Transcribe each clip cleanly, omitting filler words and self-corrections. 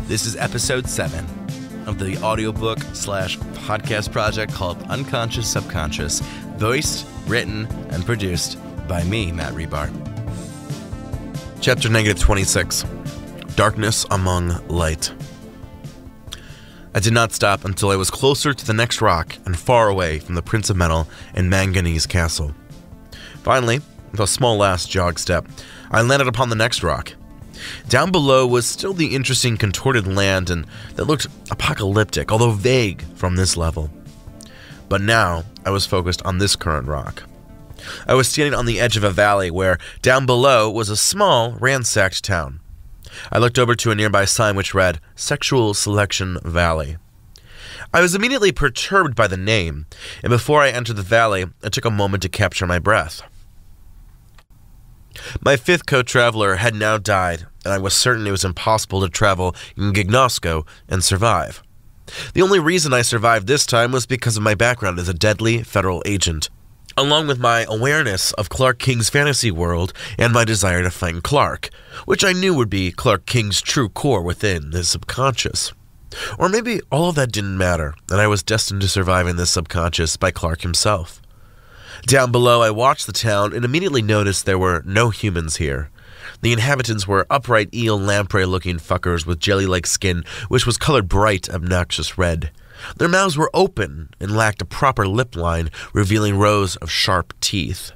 This is episode 7 of the audiobook / podcast project called Unconscious Subconscious, voiced, written, and produced by me, Matt Rebar. Chapter -26, Darkness Among Light. I did not stop until I was closer to the next rock and far away from the Prince of Metal and Manganese Castle. Finally, with a small last jog step, I landed upon the next rock. Down below was still the interesting contorted land and that looked apocalyptic, although vague from this level. But now I was focused on this current rock. I was standing on the edge of a valley where down below was a small, ransacked town. I looked over to a nearby sign which read, Sexual Selection Valley. I was immediately perturbed by the name, and before I entered the valley, I took a moment to capture my breath. My fifth co-traveler had now died, and I was certain it was impossible to travel in Gignosco and survive. The only reason I survived this time was because of my background as a deadly federal agent, along with my awareness of Clark King's fantasy world and my desire to find Clark, which I knew would be Clark King's true core within the subconscious. Or maybe all of that didn't matter, and I was destined to survive in this subconscious by Clark himself. Down below, I watched the town and immediately noticed there were no humans here. The inhabitants were upright eel lamprey-looking fuckers with jelly-like skin, which was colored bright, obnoxious red. Their mouths were open and lacked a proper lip line, revealing rows of sharp teeth.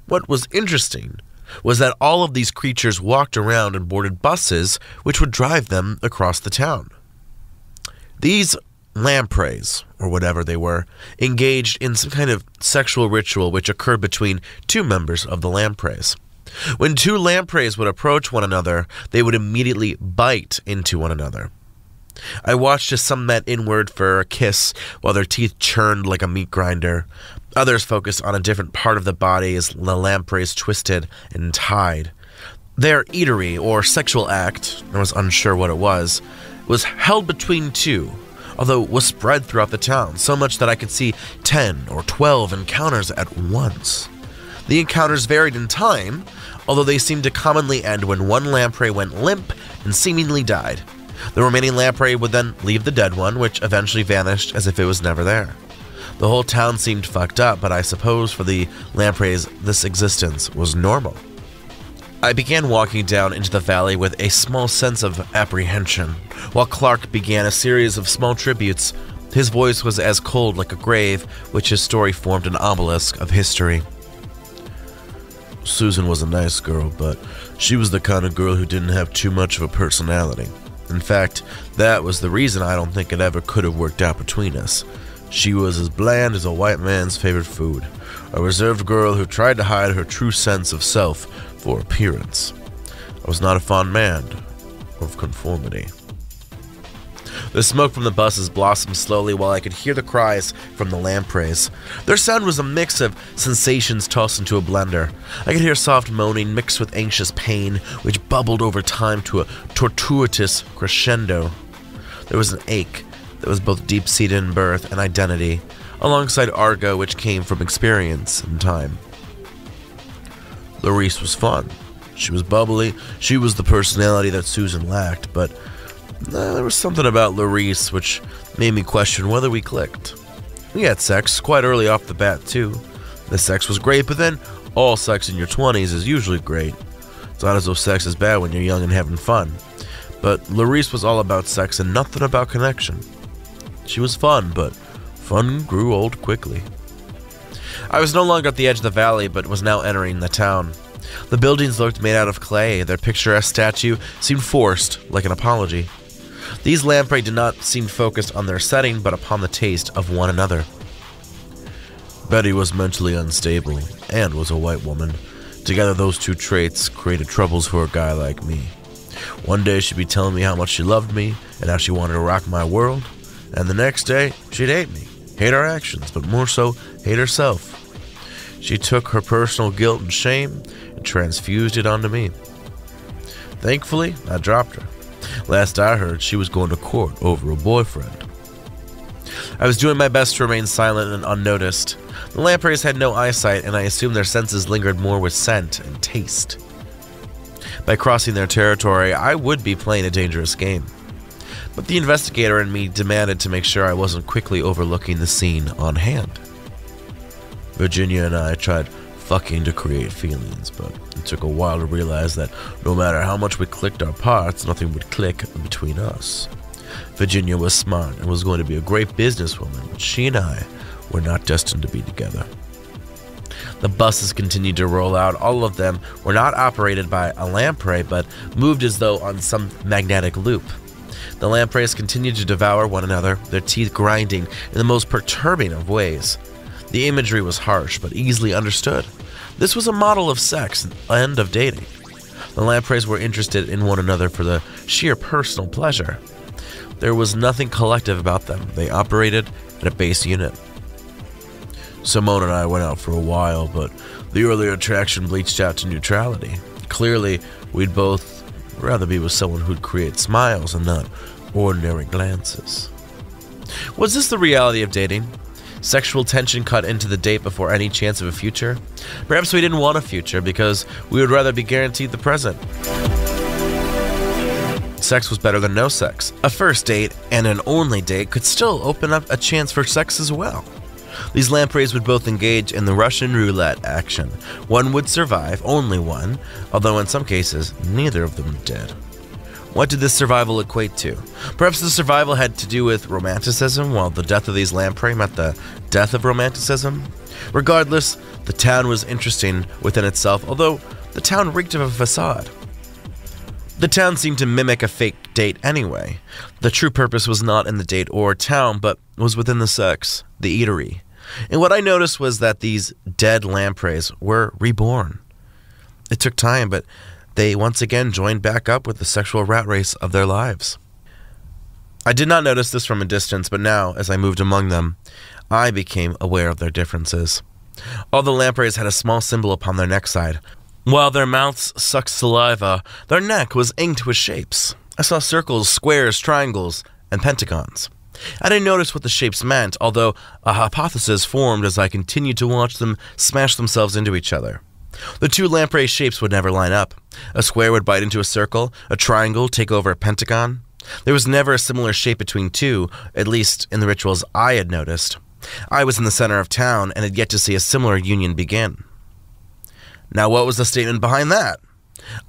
What was interesting was that all of these creatures walked around and boarded buses, which would drive them across the town. These lampreys, or whatever they were, engaged in some kind of sexual ritual which occurred between two members of the lampreys. When two lampreys would approach one another, they would immediately bite into one another. I watched as some met inward for a kiss while their teeth churned like a meat grinder. Others focused on a different part of the body as the lampreys twisted and tied. Their eatery, or sexual act, I was unsure what it was held between two, although was spread throughout the town, so much that I could see 10 or 12 encounters at once. The encounters varied in time, although they seemed to commonly end when one lamprey went limp and seemingly died. The remaining lamprey would then leave the dead one, which eventually vanished as if it was never there. The whole town seemed fucked up, but I suppose for the lampreys this existence was normal. I began walking down into the valley with a small sense of apprehension, while Clark began a series of small tributes. His voice was as cold like a grave, which his story formed an obelisk of history. Susan was a nice girl, but she was the kind of girl who didn't have too much of a personality. In fact, that was the reason I don't think it ever could have worked out between us. She was as bland as a white man's favorite food, a reserved girl who tried to hide her true sense of self for appearance. I was not a fond man of conformity. The smoke from the buses blossomed slowly while I could hear the cries from the lampreys. Their sound was a mix of sensations tossed into a blender. I could hear soft moaning mixed with anxious pain, which bubbled over time to a tortuous crescendo. There was an ache that was both deep-seated in birth and identity, alongside argo which came from experience and time. Larice was fun. She was bubbly. She was the personality that Susan lacked, but there was something about Larice which made me question whether we clicked. We had sex quite early off the bat, too. The sex was great, but then all sex in your 20s is usually great. It's not as though sex is bad when you're young and having fun. But Larice was all about sex and nothing about connection. She was fun, but fun grew old quickly. I was no longer at the edge of the valley, but was now entering the town. The buildings looked made out of clay. Their picturesque statue seemed forced, like an apology. These lamprey did not seem focused on their setting, but upon the taste of one another. Betty was mentally unstable, and was a white woman. Together, those two traits created troubles for a guy like me. One day, she'd be telling me how much she loved me, and how she wanted to rock my world, and the next day, she'd hate me. Hate our actions, but more so, hate herself. She took her personal guilt and shame and transfused it onto me. Thankfully, I dropped her. Last I heard, she was going to court over a boyfriend. I was doing my best to remain silent and unnoticed. The lampreys had no eyesight, and I assumed their senses lingered more with scent and taste. By crossing their territory, I would be playing a dangerous game. but the investigator in me demanded to make sure I wasn't quickly overlooking the scene on hand. Virginia and I tried fucking to create feelings, but it took a while to realize that no matter how much we clicked our parts, nothing would click between us. Virginia was smart and was going to be a great businesswoman, but she and I were not destined to be together. The buses continued to roll out. All of them were not operated by a lamprey, but moved as though on some magnetic loop. The lampreys continued to devour one another, their teeth grinding in the most perturbing of ways. The imagery was harsh, but easily understood. This was a model of sex and of dating. The lampreys were interested in one another for the sheer personal pleasure. There was nothing collective about them. They operated at a base unit. Simone and I went out for a while, but the earlier attraction bleached out to neutrality. Clearly, we'd both rather be with someone who'd create smiles and not ordinary glances. Was this the reality of dating? Sexual tension cut into the date before any chance of a future? Perhaps we didn't want a future because we would rather be guaranteed the present. Sex was better than no sex. A first date and an only date could still open up a chance for sex as well. These lampreys would both engage in the Russian roulette action. One would survive, only one, although in some cases, neither of them did. What did this survival equate to? Perhaps the survival had to do with romanticism, while the death of these lamprey meant the death of romanticism? Regardless, the town was interesting within itself, although the town reeked of a facade. The town seemed to mimic a fake date anyway. The true purpose was not in the date or town, but was within the sex, the eatery. And what I noticed was that these dead lampreys were reborn. It took time, but they once again joined back up with the sexual rat race of their lives. I did not notice this from a distance, but now, as I moved among them, I became aware of their differences. All the lampreys had a small symbol upon their neck side. While their mouths sucked saliva, their neck was inked with shapes. I saw circles, squares, triangles, and pentagons. I didn't notice what the shapes meant, although a hypothesis formed as I continued to watch them smash themselves into each other. The two lamprey shapes would never line up. A square would bite into a circle, a triangle take over a pentagon. There was never a similar shape between two, at least in the rituals I had noticed. I was in the center of town and had yet to see a similar union begin. Now, what was the statement behind that?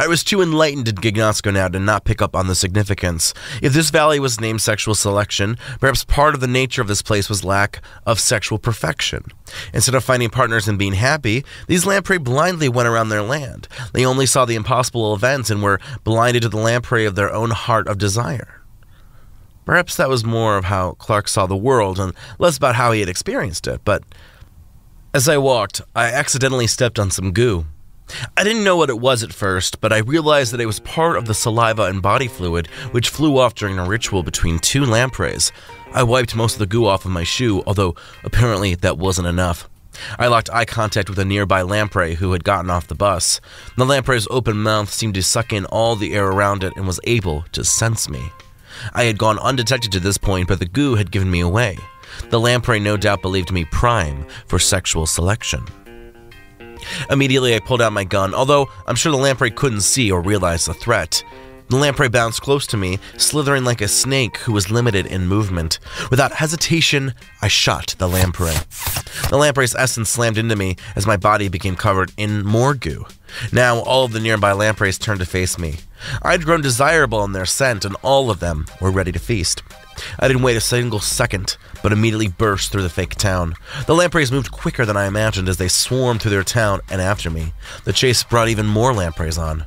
I was too enlightened in Gignosco now to not pick up on the significance. If this valley was named sexual selection, perhaps part of the nature of this place was lack of sexual perfection. Instead of finding partners and being happy, these lamprey blindly went around their land. They only saw the impossible events and were blinded to the lamprey of their own heart of desire. Perhaps that was more of how Clark saw the world and less about how he had experienced it, but as I walked, I accidentally stepped on some goo. I didn't know what it was at first, but I realized that it was part of the saliva and body fluid which flew off during a ritual between two lampreys. I wiped most of the goo off of my shoe, although apparently that wasn't enough. I locked eye contact with a nearby lamprey who had gotten off the bus. The lamprey's open mouth seemed to suck in all the air around it and was able to sense me. I had gone undetected to this point, but the goo had given me away. The lamprey no doubt believed me prime for sexual selection. Immediately, I pulled out my gun, although I'm sure the lamprey couldn't see or realize the threat. The lamprey bounced close to me, slithering like a snake who was limited in movement. Without hesitation, I shot the lamprey. The lamprey's essence slammed into me as my body became covered in more goo. Now, all of the nearby lampreys turned to face me. I'd grown desirable in their scent, and all of them were ready to feast. I didn't wait a single second, but immediately burst through the fake town. The lampreys moved quicker than I imagined as they swarmed through their town and after me. The chase brought even more lampreys on.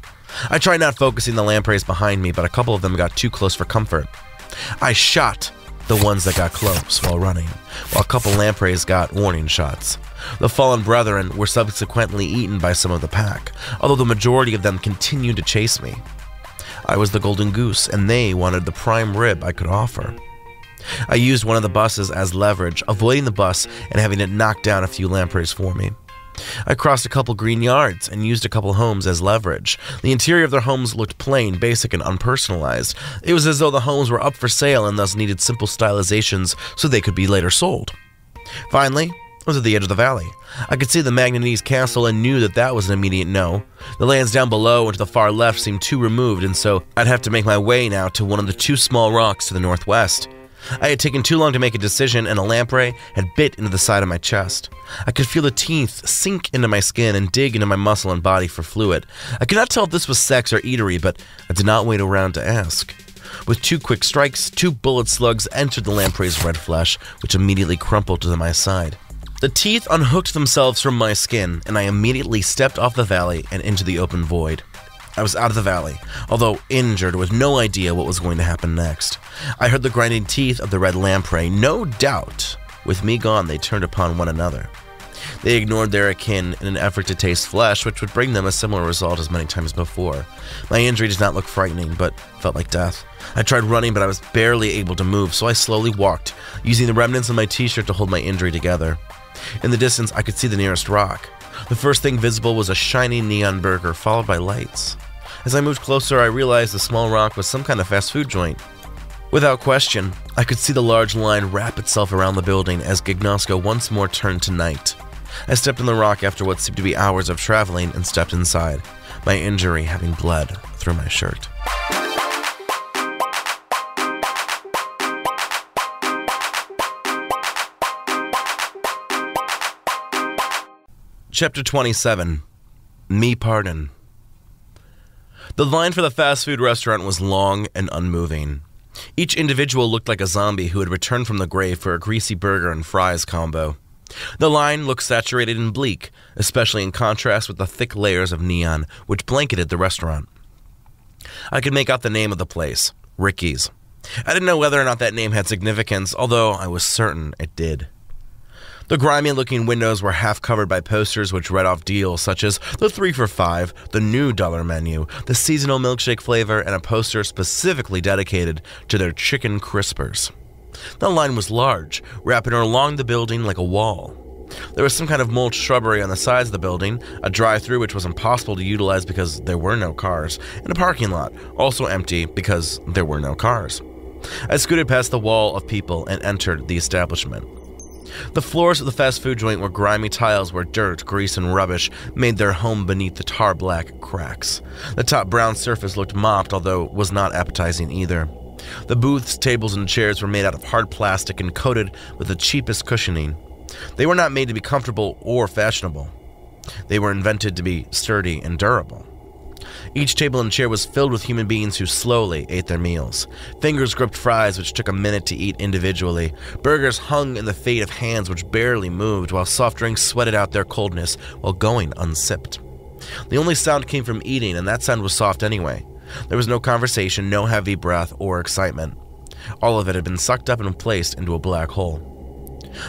I tried not focusing the lampreys behind me, but a couple of them got too close for comfort. I shot the ones that got close while running, while a couple lampreys got warning shots. The fallen brethren were subsequently eaten by some of the pack, although the majority of them continued to chase me. I was the golden goose, and they wanted the prime rib I could offer. I used one of the buses as leverage, avoiding the bus and having it knock down a few lampreys for me. I crossed a couple green yards and used a couple homes as leverage. The interior of their homes looked plain, basic, and unpersonalized. It was as though the homes were up for sale and thus needed simple stylizations so they could be later sold. Finally, was at the edge of the valley. I could see the Magnanese castle and knew that was an immediate no. The lands down below and to the far left seemed too removed, and so I'd have to make my way now to one of the two small rocks to the northwest. I had taken too long to make a decision, and a lamprey had bit into the side of my chest. I could feel the teeth sink into my skin and dig into my muscle and body for fluid. I could not tell if this was sex or eatery, but I did not wait around to ask. With 2 quick strikes, 2 bullet slugs entered the lamprey's red flesh, which immediately crumpled to my side. The teeth unhooked themselves from my skin, and I immediately stepped off the valley and into the open void. I was out of the valley, although injured with no idea what was going to happen next. I heard the grinding teeth of the red lamprey. No doubt, with me gone, they turned upon one another. They ignored their akin in an effort to taste flesh, which would bring them a similar result as many times before. My injury did not look frightening, but felt like death. I tried running, but I was barely able to move, so I slowly walked, using the remnants of my t-shirt to hold my injury together. In the distance, I could see the nearest rock. The first thing visible was a shiny neon burger, followed by lights. As I moved closer, I realized the small rock was some kind of fast food joint. Without question, I could see the large line wrap itself around the building as Gignosco once more turned to night. I stepped on the rock after what seemed to be hours of traveling and stepped inside, my injury having bled through my shirt. Chapter 27. Me Pardon. The line for the fast food restaurant was long and unmoving. Each individual looked like a zombie who had returned from the grave for a greasy burger and fries combo. The line looked saturated and bleak, especially in contrast with the thick layers of neon which blanketed the restaurant. I could make out the name of the place, Ricky's. I didn't know whether or not that name had significance, although I was certain it did. The grimy-looking windows were half covered by posters which read off deals such as the 3 for $5, the new $1 menu, the seasonal milkshake flavor, and a poster specifically dedicated to their chicken crispers. The line was large, wrapping along the building like a wall. There was some kind of mulch shrubbery on the sides of the building, a drive-thru which was impossible to utilize because there were no cars, and a parking lot, also empty because there were no cars. I scooted past the wall of people and entered the establishment. The floors of the fast food joint were grimy tiles where dirt, grease, and rubbish made their home beneath the tar-black cracks. The top brown surface looked mopped, although was not appetizing either. The booths, tables, and chairs were made out of hard plastic and coated with the cheapest cushioning. They were not made to be comfortable or fashionable. They were invented to be sturdy and durable. Each table and chair was filled with human beings who slowly ate their meals. Fingers gripped fries which took a minute to eat individually. Burgers hung in the fate of hands which barely moved, while soft drinks sweated out their coldness while going unsipped. The only sound came from eating, and that sound was soft anyway. There was no conversation, no heavy breath or excitement. All of it had been sucked up and placed into a black hole.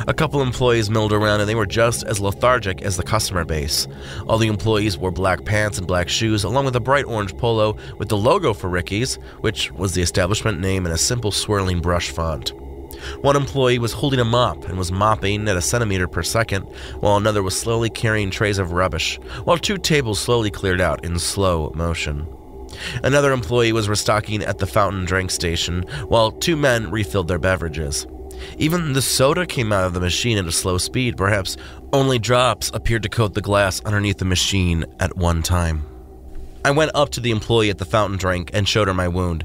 A couple employees milled around, and they were just as lethargic as the customer base. All the employees wore black pants and black shoes, along with a bright orange polo with the logo for Ricky's, which was the establishment name in a simple swirling brush font. One employee was holding a mop and was mopping at a centimeter per second, while another was slowly carrying trays of rubbish, while 2 tables slowly cleared out in slow motion. Another employee was restocking at the fountain drink station, while 2 men refilled their beverages. Even the soda came out of the machine at a slow speed. Perhaps only drops appeared to coat the glass underneath the machine at one time. I went up to the employee at the fountain drink and showed her my wound.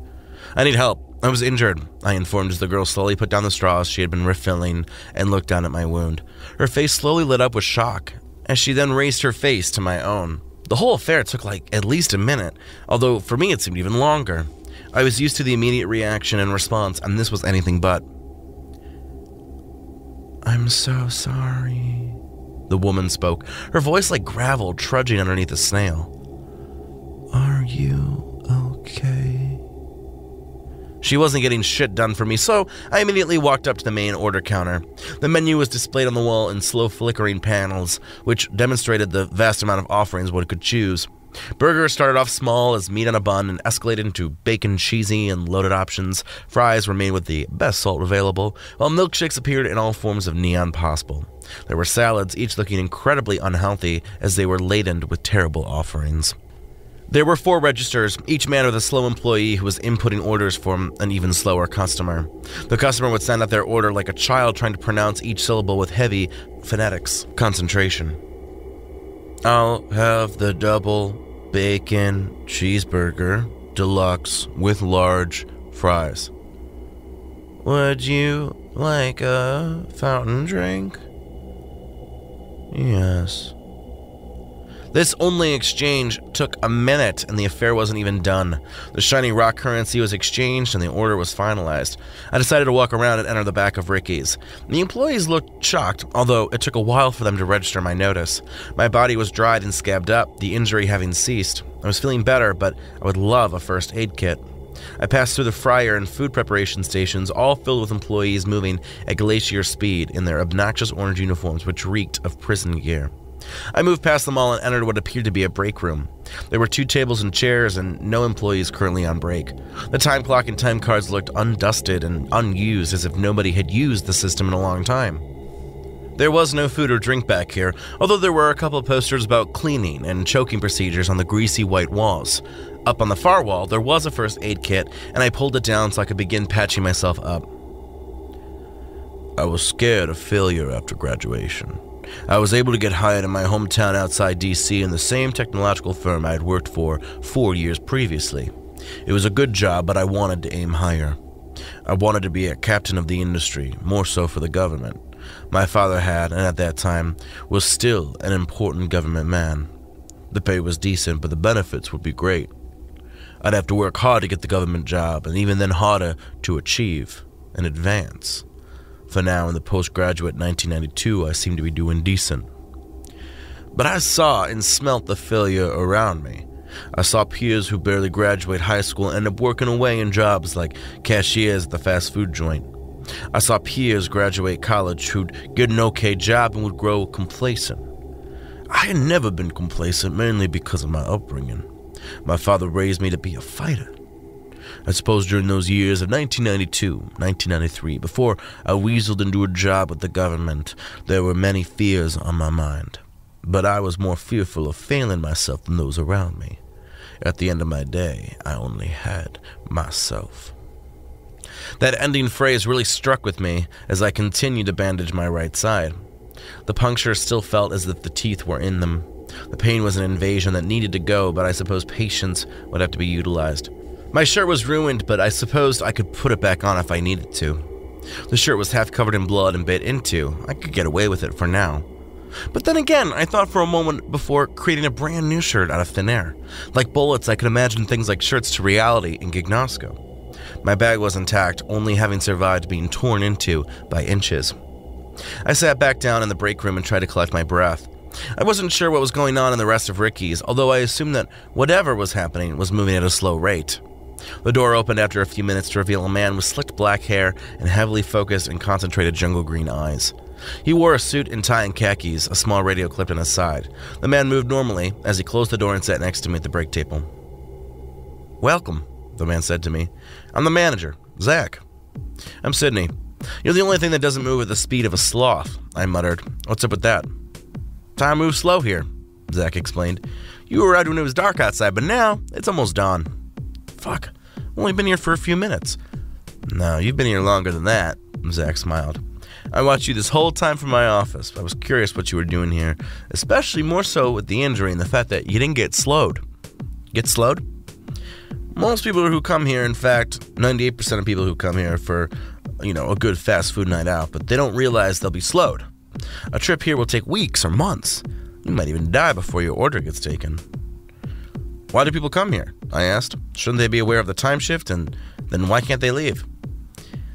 "I need help. I was injured," I informed as the girl slowly put down the straws she had been refilling and looked down at my wound. Her face slowly lit up with shock as she then raised her face to my own. The whole affair took like at least a minute, although for me it seemed even longer. I was used to the immediate reaction and response, and this was anything but. "I'm so sorry," the woman spoke, her voice like gravel trudging underneath a snail. "Are you okay?" She wasn't getting shit done for me, so I immediately walked up to the main order counter. The menu was displayed on the wall in slow flickering panels, which demonstrated the vast amount of offerings one could choose. Burgers started off small as meat on a bun and escalated into bacon, cheesy, and loaded options. Fries were made with the best salt available, while milkshakes appeared in all forms of neon possible. There were salads, each looking incredibly unhealthy as they were laden with terrible offerings. There were 4 registers, each man with a slow employee who was inputting orders for an even slower customer. The customer would send out their order like a child trying to pronounce each syllable with heavy phonetics concentration. I'll have the double bacon cheeseburger deluxe with large fries. Would you like a fountain drink? Yes. This only exchange took a minute, and the affair wasn't even done. The shiny rock currency was exchanged, and the order was finalized. I decided to walk around and enter the back of Ricky's. The employees looked shocked, although it took a while for them to register my notice. My body was dried and scabbed up, the injury having ceased. I was feeling better, but I would love a first aid kit. I passed through the fryer and food preparation stations, all filled with employees moving at glacier speed in their obnoxious orange uniforms which reeked of prison gear. I moved past them all and entered what appeared to be a break room. There were 2 tables and chairs and no employees currently on break. The time clock and time cards looked undusted and unused, as if nobody had used the system in a long time. There was no food or drink back here, although there were a couple of posters about cleaning and choking procedures on the greasy white walls. Up on the far wall, there was a first aid kit, and I pulled it down so I could begin patching myself up. I was scared of failure after graduation. I was able to get hired in my hometown outside D.C. in the same technological firm I had worked for 4 years previously. It was a good job, but I wanted to aim higher. I wanted to be a captain of the industry, more so for the government. My father had, and at that time, was still an important government man. The pay was decent, but the benefits would be great. I'd have to work hard to get the government job, and even then harder to achieve and advance. For now, in the postgraduate 1992, I seemed to be doing decent. But I saw and smelt the failure around me. I saw peers who barely graduate high school end up working away in jobs like cashiers at the fast food joint. I saw peers graduate college who'd get an okay job and would grow complacent. I had never been complacent, mainly because of my upbringing. My father raised me to be a fighter. I suppose during those years of 1992, 1993, before I weaseled into a job with the government, there were many fears on my mind. But I was more fearful of failing myself than those around me. At the end of my day, I only had myself. That ending phrase really struck with me as I continued to bandage my right side. The puncture still felt as if the teeth were in them. The pain was an invasion that needed to go, but I suppose patience would have to be utilized. My shirt was ruined, but I supposed I could put it back on if I needed to. The shirt was half covered in blood and bit into. I could get away with it for now. But then again, I thought for a moment before creating a brand new shirt out of thin air. Like bullets, I could imagine things like shirts to reality in Gignosco. My bag was intact, only having survived being torn into by inches. I sat back down in the break room and tried to collect my breath. I wasn't sure what was going on in the rest of Ricky's, although I assumed that whatever was happening was moving at a slow rate. The door opened after a few minutes to reveal a man with slicked black hair and heavily focused and concentrated jungle green eyes. He wore a suit and tie and khakis, a small radio clipped on his side. The man moved normally as he closed the door and sat next to me at the break table. "Welcome," the man said to me. "I'm the manager, Zach." "I'm Sydney. You're the only thing that doesn't move at the speed of a sloth," I muttered. "What's up with that?" "Time moves slow here," Zach explained. "You arrived when it was dark outside, but now it's almost dawn." "Fuck, I've only been here for a few minutes." "No, you've been here longer than that," Zach smiled. "I watched you this whole time from my office. I was curious what you were doing here, especially more so with the injury and the fact that you didn't get slowed." "Get slowed?" "Most people who come here, in fact, 98% of people who come here for, a good fast food night out, but they don't realize they'll be slowed. A trip here will take weeks or months. You might even die before your order gets taken." "Why do people come here?" I asked. "Shouldn't they be aware of the time shift, and then why can't they leave?"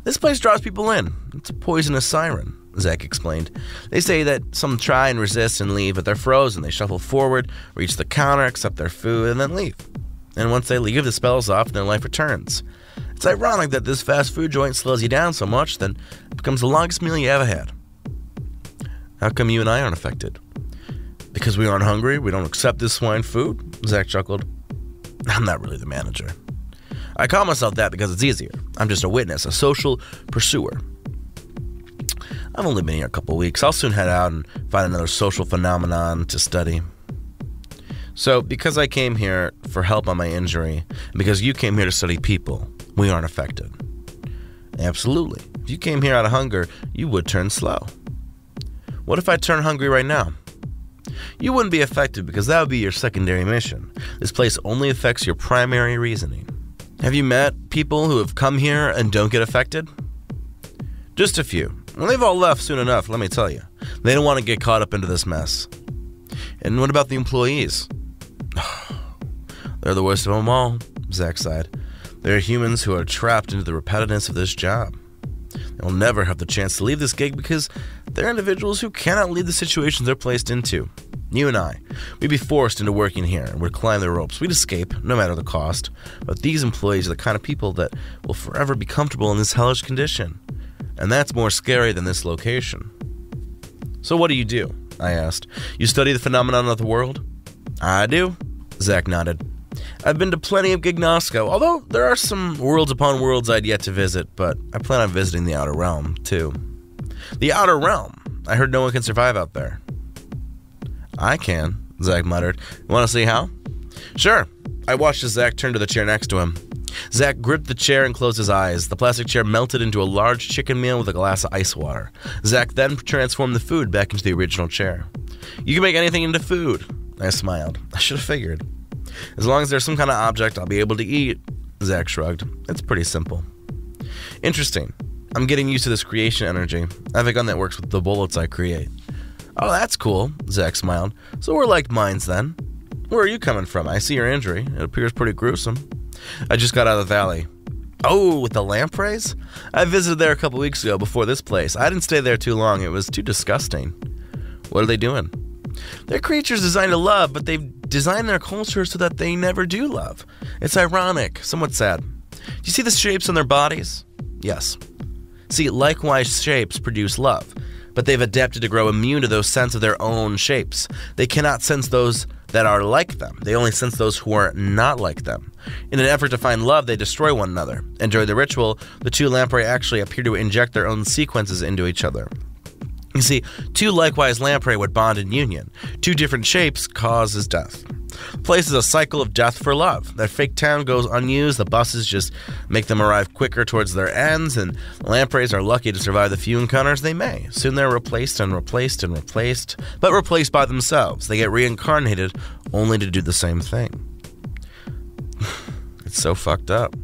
"This place draws people in. It's a poisonous siren," Zach explained. "They say that some try and resist and leave, but they're frozen. They shuffle forward, reach the counter, accept their food, and then leave. And once they leave, the spell's off and their life returns. It's ironic that this fast food joint slows you down so much, then it becomes the longest meal you ever had." "How come you and I aren't affected?" "Because we aren't hungry, we don't accept this swine food," Zach chuckled. "I'm not really the manager. I call myself that because it's easier. I'm just a witness, a social pursuer. I've only been here a couple weeks. I'll soon head out and find another social phenomenon to study." So, because I came here for help on my injury, and because you came here to study people, we aren't affected. Absolutely. If you came here out of hunger, you would turn slow. What if I turn hungry right now? You wouldn't be affected because that would be your secondary mission. This place only affects your primary reasoning. Have you met people who have come here and don't get affected? Just a few. Well, they've all left soon enough, let me tell you. They don't want to get caught up into this mess. And what about the employees? They're the worst of them all, Zach sighed. They're humans who are trapped into the repetitiveness of this job. They'll never have the chance to leave this gig because they're individuals who cannot leave the situations they're placed into. You and I, we'd be forced into working here and we'd climb the ropes. We'd escape, no matter the cost. But these employees are the kind of people that will forever be comfortable in this hellish condition. And that's more scary than this location. So what do? I asked. You study the phenomenon of the world? I do, Zach nodded. I've been to plenty of Gignosco, although there are some worlds upon worlds I'd yet to visit, but I plan on visiting the Outer Realm, too. The Outer Realm? I heard no one can survive out there. I can, Zach muttered. You want to see how? Sure. I watched as Zach turned to the chair next to him. Zach gripped the chair and closed his eyes. The plastic chair melted into a large chicken meal with a glass of ice water. Zach then transformed the food back into the original chair. You can make anything into food. I smiled. I should have figured. As long as there's some kind of object I'll be able to eat, Zach shrugged. It's pretty simple. Interesting. I'm getting used to this creation energy. I have a gun that works with the bullets I create. Oh, that's cool, Zach smiled. So we're like minds then. Where are you coming from? I see your injury. It appears pretty gruesome. I just got out of the valley. Oh, with the lampreys? I visited there a couple weeks ago before this place. I didn't stay there too long. It was too disgusting. What are they doing? They're creatures designed to love, but they've designed their culture so that they never do love. It's ironic, somewhat sad. Do you see the shapes on their bodies? Yes. See, likewise shapes produce love, but they've adapted to grow immune to those scents of their own shapes. They cannot sense those that are like them. They only sense those who are not like them. In an effort to find love, they destroy one another. And during the ritual, the two lamprey actually appear to inject their own sequences into each other. You see, two likewise lamprey would bond in union. Two different shapes causes death. The place is a cycle of death for love. That fake town goes unused, the buses just make them arrive quicker towards their ends, and lampreys are lucky to survive the few encounters they may. Soon they're replaced and replaced and replaced, but replaced by themselves. They get reincarnated only to do the same thing. It's so fucked up.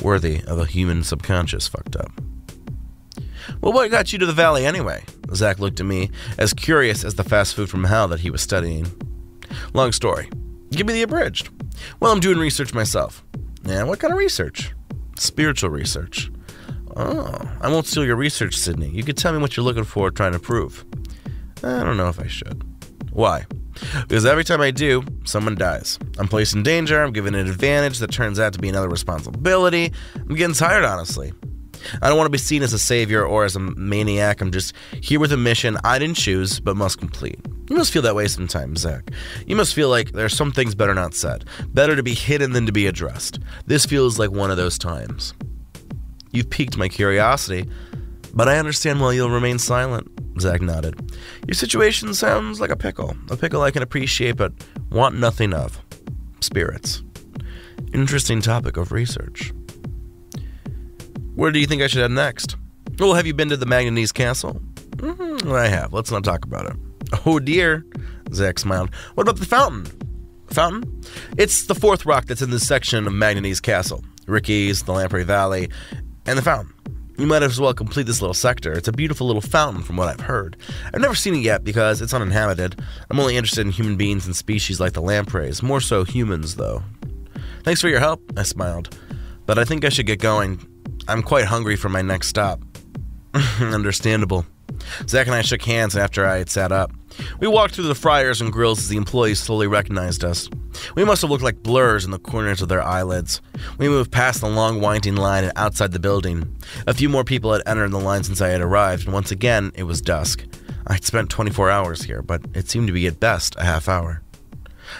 Worthy of a human subconscious fucked up. Well, what got you to the valley anyway? Zach looked at me, as curious as the fast food from hell that he was studying. Long story. Give me the abridged. Well, I'm doing research myself. And what kind of research? Spiritual research. Oh, I won't steal your research, Sydney. You could tell me what you're looking for trying to prove. I don't know if I should. Why? Because every time I do, someone dies. I'm placed in danger, I'm given an advantage that turns out to be another responsibility. I'm getting tired, honestly. I don't want to be seen as a savior or as a maniac. I'm just here with a mission I didn't choose, but must complete. You must feel that way sometimes, Zach. You must feel like there are some things better not said. Better to be hidden than to be addressed. This feels like one of those times. You've piqued my curiosity, but I understand why you'll remain silent, Zach nodded. Your situation sounds like a pickle I can appreciate but want nothing of. Spirits. Interesting topic of research. Where do you think I should head next? Well, have you been to the Manganese Castle? I have. Let's not talk about it. Oh dear, Zach smiled. What about the fountain? Fountain? It's the fourth rock that's in this section of Manganese Castle. Ricky's, the Lamprey Valley, and the fountain. You might as well complete this little sector. It's a beautiful little fountain from what I've heard. I've never seen it yet because it's uninhabited. I'm only interested in human beings and species like the lampreys. More so humans, though. Thanks for your help, I smiled. But I think I should get going. I'm quite hungry for my next stop. Understandable. Zach and I shook hands after I had sat up. We walked through the fryers and grills as the employees slowly recognized us. We must have looked like blurs in the corners of their eyelids. We moved past the long winding line and outside the building. A few more people had entered the line since I had arrived, and once again, it was dusk. I'd spent 24 hours here, but it seemed to be at best a half hour.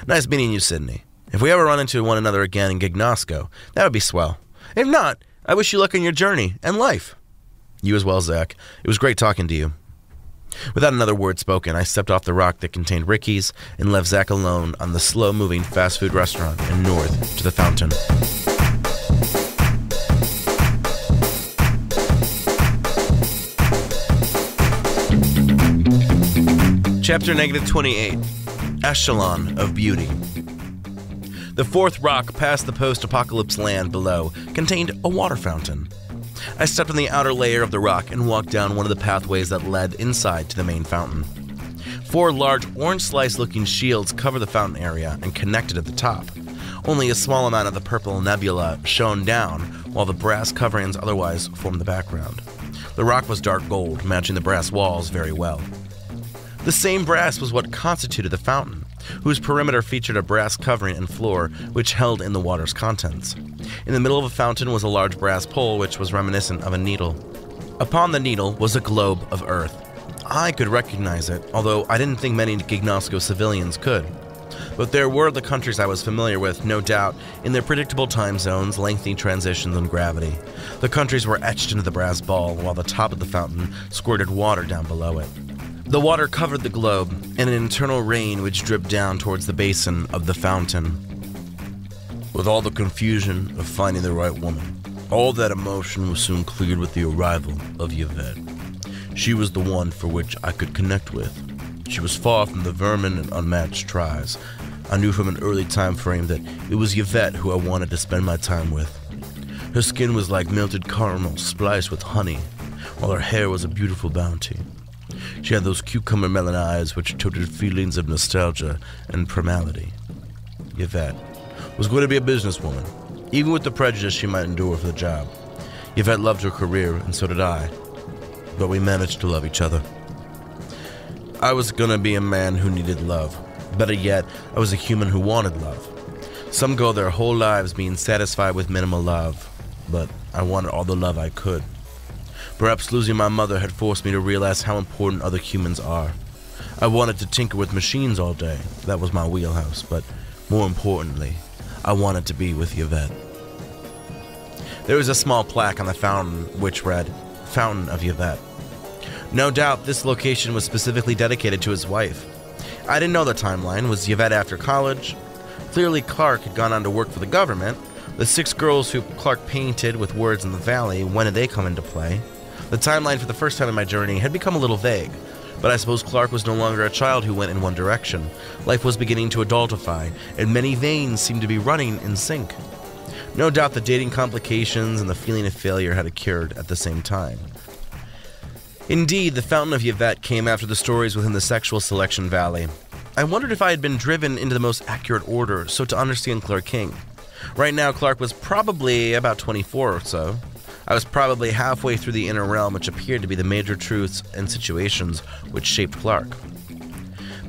Nice meeting you, Sydney. If we ever run into one another again in Gignosco, that would be swell. If not, I wish you luck on your journey and life. You as well, Zach. It was great talking to you. Without another word spoken, I stepped off the rock that contained Ricky's and left Zach alone on the slow-moving fast food restaurant and north to the fountain. Chapter -28, Echelon of Beauty. The fourth rock past the post-apocalypse land below contained a water fountain. I stepped on the outer layer of the rock and walked down one of the pathways that led inside to the main fountain. 4 large orange slice-looking shields cover the fountain area and connected at the top. Only a small amount of the purple nebula shone down, while the brass coverings otherwise formed the background. The rock was dark gold, matching the brass walls very well. The same brass was what constituted the fountain, whose perimeter featured a brass covering and floor which held in the water's contents. In the middle of the fountain was a large brass pole which was reminiscent of a needle. Upon the needle was a globe of Earth. I could recognize it, although I didn't think many Gignosco civilians could. But there were the countries I was familiar with, no doubt, in their predictable time zones, lengthy transitions, and gravity. The countries were etched into the brass ball, while the top of the fountain squirted water down below it. The water covered the globe in an internal rain which dripped down towards the basin of the fountain. With all the confusion of finding the right woman, all that emotion was soon cleared with the arrival of Yvette. She was the one for which I could connect with. She was far from the vermin and unmatched tries. I knew from an early time frame that it was Yvette who I wanted to spend my time with. Her skin was like melted caramel spliced with honey, while her hair was a beautiful bounty. She had those cucumber melon eyes which toted feelings of nostalgia and primality. Yvette was going to be a businesswoman, even with the prejudice she might endure for the job. Yvette loved her career, and so did I, but we managed to love each other. I was going to be a man who needed love. Better yet, I was a human who wanted love. Some go their whole lives being satisfied with minimal love, but I wanted all the love I could. Perhaps losing my mother had forced me to realize how important other humans are. I wanted to tinker with machines all day. That was my wheelhouse, but more importantly, I wanted to be with Yvette. There was a small plaque on the fountain which read, Fountain of Yvette. No doubt this location was specifically dedicated to his wife. I didn't know the timeline. Was Yvette after college? Clearly Clark had gone on to work for the government. The 6 girls who Clark painted with words in the valley, when did they come into play? The timeline for the first time in my journey had become a little vague, but I suppose Clark was no longer a child who went in one direction. Life was beginning to adultify, and many veins seemed to be running in sync. No doubt the dating complications and the feeling of failure had occurred at the same time. Indeed, the Fountain of Yvette came after the stories within the Sexual Selection Valley. I wondered if I had been driven into the most accurate order so to understand Clark King. Right now, Clark was probably about 24 or so. I was probably halfway through the inner realm, which appeared to be the major truths and situations which shaped Clark.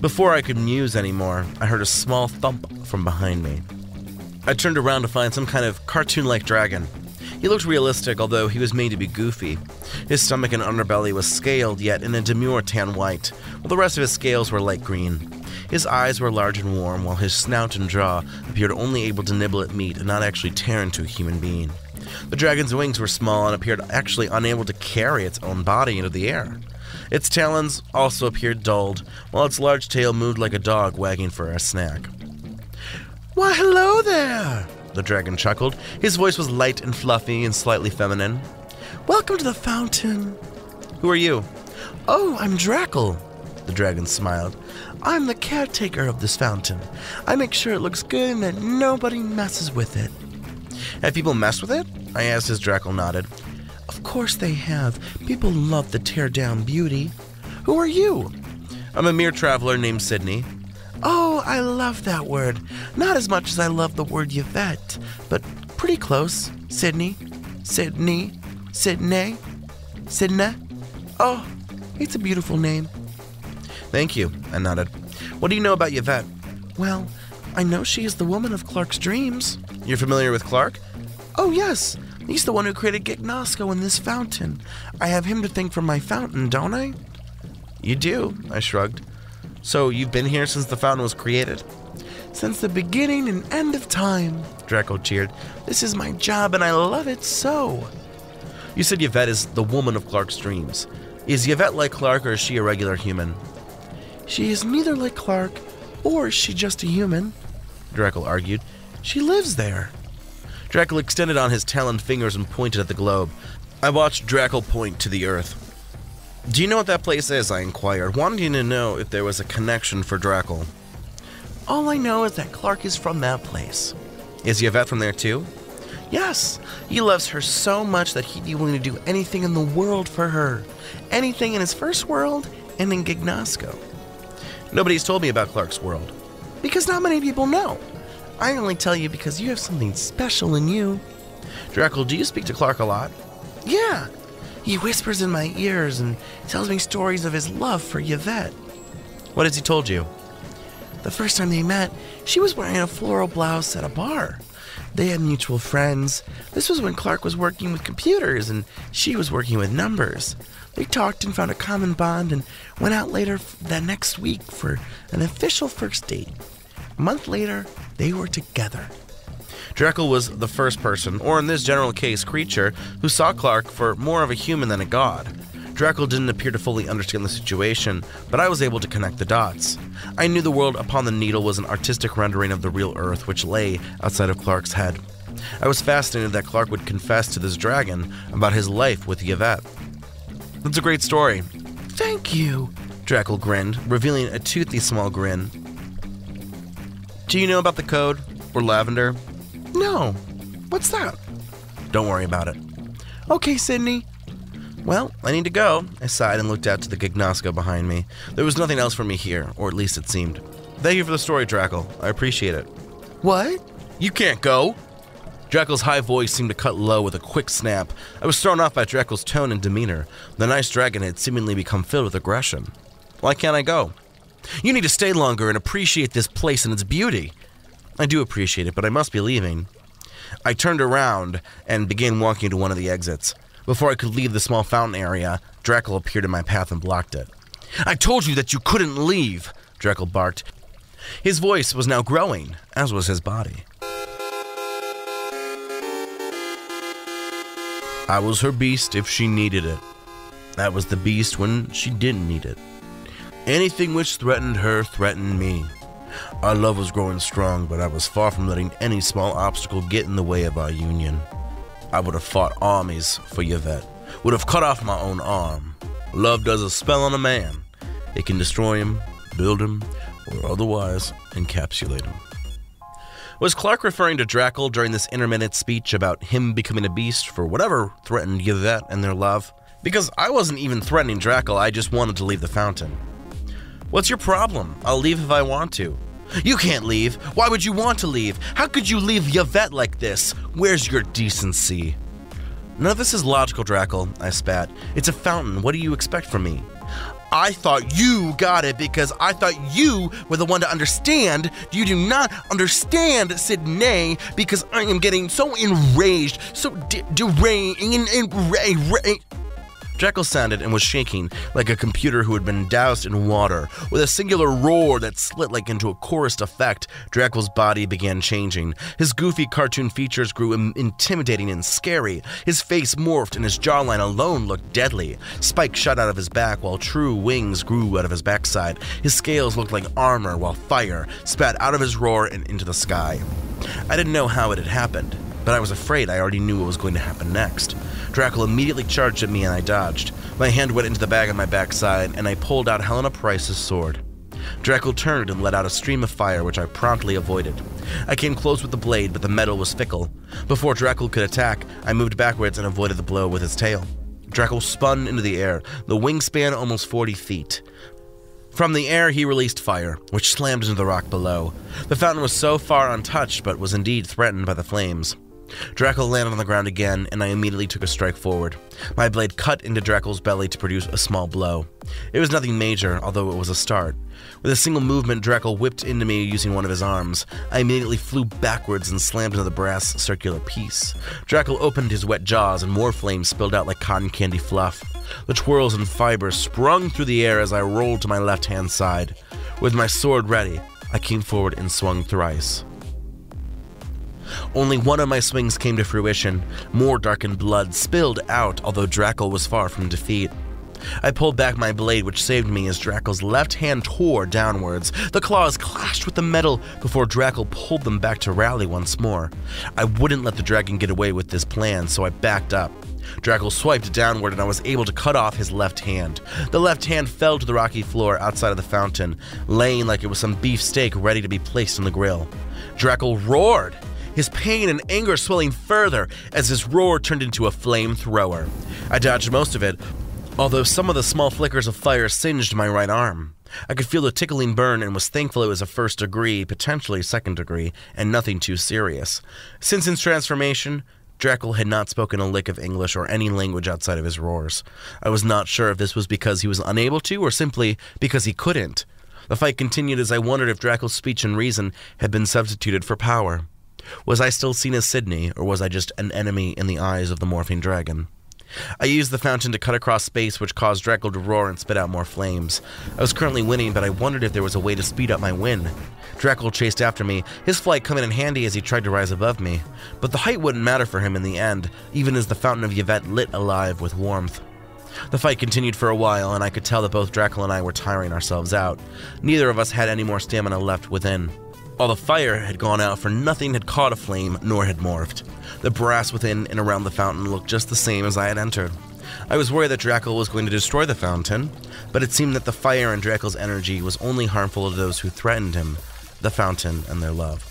Before I could muse anymore, I heard a small thump from behind me. I turned around to find some kind of cartoon-like dragon. He looked realistic, although he was made to be goofy. His stomach and underbelly was scaled, yet in a demure tan white, while the rest of his scales were light green. His eyes were large and warm, while his snout and jaw appeared only able to nibble at meat and not actually tear into a human being. The dragon's wings were small and appeared actually unable to carry its own body into the air. Its talons also appeared dulled, while its large tail moved like a dog wagging for a snack. "Why, hello there!" the dragon chuckled. His voice was light and fluffy and slightly feminine. "Welcome to the fountain." "Who are you?" "Oh, I'm Drackle," the dragon smiled. "I'm the caretaker of this fountain. I make sure it looks good and that nobody messes with it." "Have people messed with it?" I asked as Drackle nodded. "Of course they have. People love the tear-down beauty." "Who are you?" "I'm a mere traveler named Sydney." "Oh, I love that word. Not as much as I love the word Yvette, but pretty close. Sydney, Sydney, Sydney, Sydney. Oh, it's a beautiful name." "Thank you," I nodded. "What do you know about Yvette?" "Well, I know she is the woman of Clark's dreams." "You're familiar with Clark?" "Oh, yes. He's the one who created Gignosco and this fountain. I have him to thank for my fountain, don't I?" "You do," I shrugged. "So you've been here since the fountain was created?" "Since the beginning and end of time," Draco cheered. "This is my job and I love it so." "You said Yvette is the woman of Clark's dreams. Is Yvette like Clark or is she a regular human? She is neither like Clark or is she just a human, Drekel argued. She lives there. Drekel extended on his taloned fingers and pointed at the globe. I watched Drekel point to the Earth. Do you know what that place is? I inquired, wanting to know if there was a connection for Drekel. All I know is that Clark is from that place. Is Yvette from there too? Yes, he loves her so much that he'd be willing to do anything in the world for her. Anything in his first world and in Gignosco. Nobody's told me about Clark's world. Because not many people know. I only tell you because you have something special in you. Drekel, do you speak to Clark a lot? Yeah. He whispers in my ears and tells me stories of his love for Yvette. What has he told you? The first time they met, she was wearing a floral blouse at a bar. They had mutual friends. This was when Clark was working with computers and she was working with numbers. They talked and found a common bond and went out later that next week for an official first date. A month later, they were together. Drekel was the first person, or in this general case, creature, who saw Clark for more of a human than a god. Drekel didn't appear to fully understand the situation, but I was able to connect the dots. I knew the world upon the needle was an artistic rendering of the real Earth, which lay outside of Clark's head. I was fascinated that Clark would confess to this dragon about his life with Yvette. That's a great story. Thank you, Drekel grinned, revealing a toothy small grin. Do you know about the code, or lavender? No. What's that? Don't worry about it. Okay, Sydney. Well, I need to go. I sighed and looked out to the Gignosco behind me. There was nothing else for me here, or at least it seemed. Thank you for the story, Drekel. I appreciate it. What? You can't go! Drekel's high voice seemed to cut low with a quick snap. I was thrown off by Drekel's tone and demeanor. The nice dragon had seemingly become filled with aggression. Why can't I go? You need to stay longer and appreciate this place and its beauty. I do appreciate it, but I must be leaving. I turned around and began walking to one of the exits. Before I could leave the small fountain area, Drekel appeared in my path and blocked it. I told you that you couldn't leave, Drekel barked. His voice was now growing, as was his body. I was her beast if she needed it. That was the beast when she didn't need it. Anything which threatened her threatened me. Our love was growing strong, but I was far from letting any small obstacle get in the way of our union. I would have fought armies for Yvette, would have cut off my own arm. Love does a spell on a man. It can destroy him, build him, or otherwise encapsulate him. Was Clark referring to Drekel during this intermittent speech about him becoming a beast for whatever threatened Yvette and their love? Because I wasn't even threatening Drekel, I just wanted to leave the fountain. What's your problem? I'll leave if I want to. You can't leave. Why would you want to leave? How could you leave Yvette like this? Where's your decency? None of this is logical, Drekel, I spat. It's a fountain. What do you expect from me? I thought you got it because I thought you were the one to understand. You do not understand, Sydney, because I am getting so enraged, so deranged. Drekel sounded and was shaking like a computer who had been doused in water. With a singular roar that slit like into a chorused effect, Drekel's body began changing. His goofy cartoon features grew intimidating and scary. His face morphed and his jawline alone looked deadly. Spikes shot out of his back while true wings grew out of his backside. His scales looked like armor while fire spat out of his roar and into the sky. I didn't know how it had happened, but I was afraid I already knew what was going to happen next. Drekel immediately charged at me and I dodged. My hand went into the bag on my backside and I pulled out Helena Price's sword. Drekel turned and let out a stream of fire, which I promptly avoided. I came close with the blade, but the metal was fickle. Before Drekel could attack, I moved backwards and avoided the blow with his tail. Drekel spun into the air, the wingspan almost 40 feet. From the air, he released fire, which slammed into the rock below. The fountain was so far untouched, but was indeed threatened by the flames. Drekel landed on the ground again, and I immediately took a strike forward. My blade cut into Drekel's belly to produce a small blow. It was nothing major, although it was a start. With a single movement, Drekel whipped into me using one of his arms. I immediately flew backwards and slammed into the brass circular piece. Drekel opened his wet jaws, and more flames spilled out like cotton candy fluff. The twirls and fibers sprung through the air as I rolled to my left-hand side. With my sword ready, I came forward and swung thrice. Only one of my swings came to fruition. More darkened blood spilled out, although Drekel was far from defeat. I pulled back my blade, which saved me as Drackle's left hand tore downwards. The claws clashed with the metal before Drackle pulled them back to rally once more. I wouldn't let the dragon get away with this plan, so I backed up. Drackle swiped downward and I was able to cut off his left hand. The left hand fell to the rocky floor outside of the fountain, laying like it was some beef steak ready to be placed on the grill. Drackle roared, his pain and anger swelling further as his roar turned into a flamethrower. I dodged most of it, although some of the small flickers of fire singed my right arm. I could feel the tickling burn and was thankful it was a first degree, potentially second degree, and nothing too serious. Since his transformation, Drackle had not spoken a lick of English or any language outside of his roars. I was not sure if this was because he was unable to or simply because he couldn't. The fight continued as I wondered if Drackle's speech and reason had been substituted for power. Was I still seen as Sydney, or was I just an enemy in the eyes of the morphing dragon? I used the fountain to cut across space, which caused Drackle to roar and spit out more flames. I was currently winning, but I wondered if there was a way to speed up my win. Drackle chased after me, his flight coming in handy as he tried to rise above me. But the height wouldn't matter for him in the end, even as the fountain of Yvette lit alive with warmth. The fight continued for a while, and I could tell that both Drackle and I were tiring ourselves out. Neither of us had any more stamina left within. All the fire had gone out, for nothing had caught a flame, nor had morphed. The brass within and around the fountain looked just the same as I had entered. I was worried that Drackle was going to destroy the fountain, but it seemed that the fire in Drackle's energy was only harmful to those who threatened him, the fountain and their love.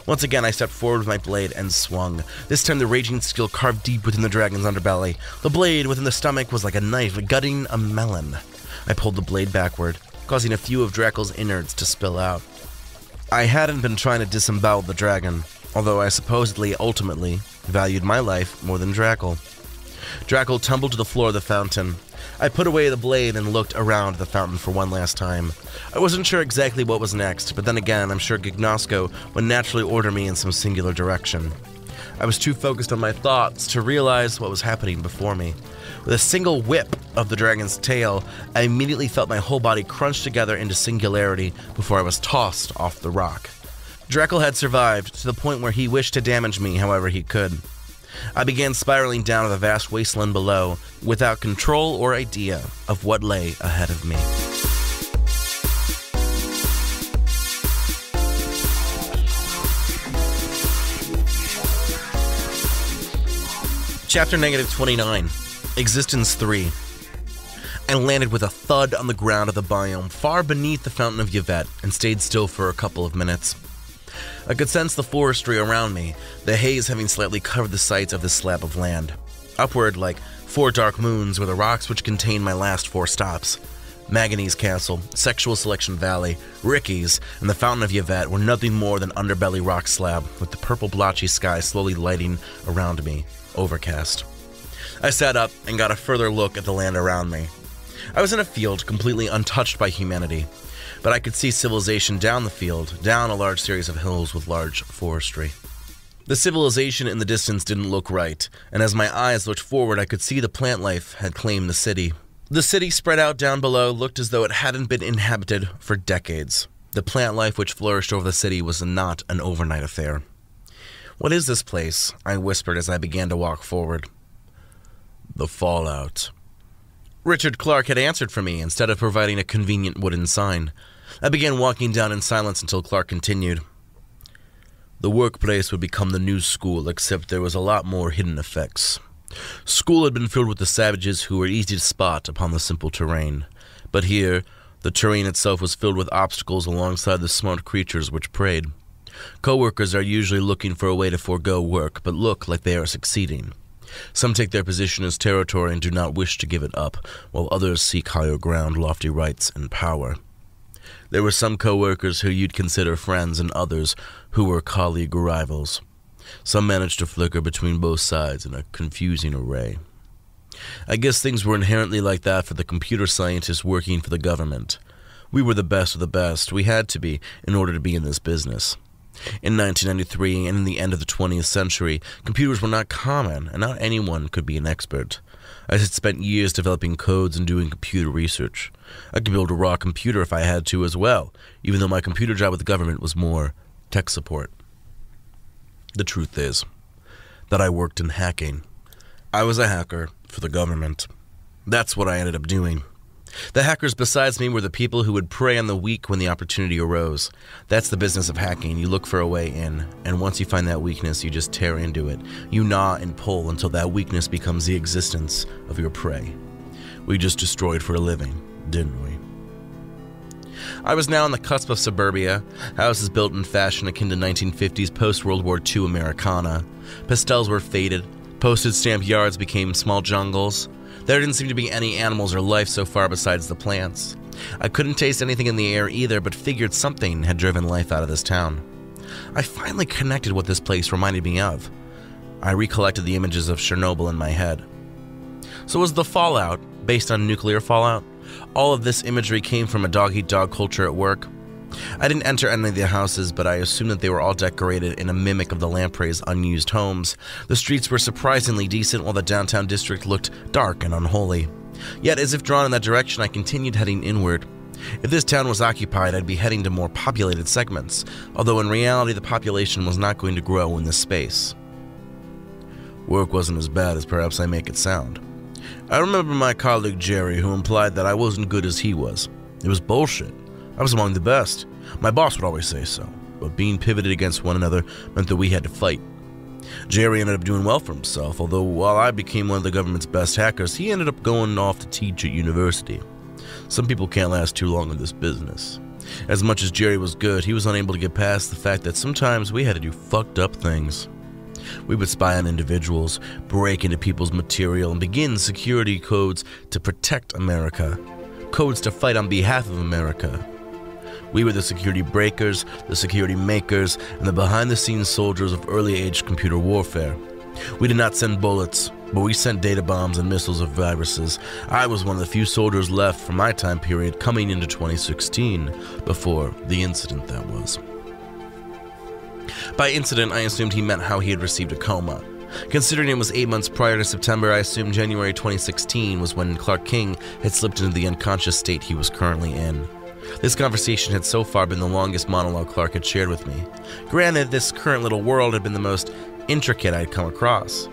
Once again, I stepped forward with my blade and swung. This time the raging skill carved deep within the dragon's underbelly. The blade within the stomach was like a knife gutting a melon. I pulled the blade backward, causing a few of Drackle's innards to spill out. I hadn't been trying to disembowel the dragon, although I supposedly ultimately valued my life more than Drackle. Drackle tumbled to the floor of the fountain. I put away the blade and looked around the fountain for one last time. I wasn't sure exactly what was next, but then again, I'm sure Gignosco would naturally order me in some singular direction. I was too focused on my thoughts to realize what was happening before me. With a single whip of the dragon's tail, I immediately felt my whole body crunch together into singularity before I was tossed off the rock. Drackle had survived to the point where he wished to damage me however he could. I began spiraling down to the vast wasteland below, without control or idea of what lay ahead of me. Chapter -29, Existence 3. I landed with a thud on the ground of the biome far beneath the Fountain of Yvette and stayed still for a couple of minutes. I could sense the forestry around me, the haze having slightly covered the sides of this slab of land. Upward, like 4 dark moons, were the rocks which contained my last 4 stops. Magony's Castle, Sexual Selection Valley, Ricky's, and the Fountain of Yvette were nothing more than underbelly rock slab, with the purple blotchy sky slowly lighting around me, overcast. I sat up and got a further look at the land around me. I was in a field completely untouched by humanity, but I could see civilization down the field, down a large series of hills with large forestry. The civilization in the distance didn't look right, and as my eyes looked forward, I could see the plant life had claimed the city. The city spread out down below looked as though it hadn't been inhabited for decades. The plant life which flourished over the city was not an overnight affair. "What is this place?" I whispered as I began to walk forward. "The Fallout." Richard Clark had answered for me instead of providing a convenient wooden sign. I began walking down in silence until Clark continued. "The workplace would become the new school, except there was a lot more hidden effects. School had been filled with the savages who were easy to spot upon the simple terrain. But here, the terrain itself was filled with obstacles alongside the smart creatures which preyed. Co-workers are usually looking for a way to forego work, but look like they are succeeding. Some take their position as territory and do not wish to give it up, while others seek higher ground, lofty rights, and power. There were some co-workers who you'd consider friends and others who were colleague rivals. Some managed to flicker between both sides in a confusing array. I guess things were inherently like that for the computer scientists working for the government. We were the best of the best. We had to be in order to be in this business. In 1993 and in the end of the 20th century, computers were not common, and not anyone could be an expert. I had spent years developing codes and doing computer research. I could build a raw computer if I had to as well, even though my computer job with the government was more tech support. The truth is that I worked in hacking. I was a hacker for the government. That's what I ended up doing. The hackers besides me were the people who would prey on the weak when the opportunity arose. That's the business of hacking. You look for a way in, and once you find that weakness, you just tear into it. You gnaw and pull until that weakness becomes the existence of your prey. We just destroyed for a living, didn't we? I was now on the cusp of suburbia, houses built in fashion akin to 1950s post-World War II Americana. Pastels were faded, postage stamp yards became small jungles. There didn't seem to be any animals or life so far besides the plants. I couldn't taste anything in the air either, but figured something had driven life out of this town. I finally connected what this place reminded me of. I recollected the images of Chernobyl in my head. So was the fallout based on nuclear fallout? All of this imagery came from a dog-eat-dog culture at work. I didn't enter any of the houses, but I assumed that they were all decorated in a mimic of the lampreys' unused homes. The streets were surprisingly decent, while the downtown district looked dark and unholy. Yet, as if drawn in that direction, I continued heading inward. If this town was occupied, I'd be heading to more populated segments, although in reality the population was not going to grow in this space. Work wasn't as bad as perhaps I make it sound. I remember my colleague Jerry, who implied that I wasn't good as he was. It was bullshit. I was among the best. My boss would always say so, but being pivoted against one another meant that we had to fight. Jerry ended up doing well for himself, although while I became one of the government's best hackers, he ended up going off to teach at university. Some people can't last too long in this business. As much as Jerry was good, he was unable to get past the fact that sometimes we had to do fucked up things. We would spy on individuals, break into people's material, and begin security codes to protect America. Codes to fight on behalf of America. We were the security breakers, the security makers, and the behind-the-scenes soldiers of early-age computer warfare. We did not send bullets, but we sent data bombs and missiles of viruses. I was one of the few soldiers left from my time period coming into 2016, before the incident that was. By incident, I assumed he meant how he had received a coma. Considering it was 8 months prior to September, I assumed January 2016 was when Clark King had slipped into the unconscious state he was currently in. This conversation had so far been the longest monologue Clark had shared with me. Granted, this current little world had been the most intricate I'd come across.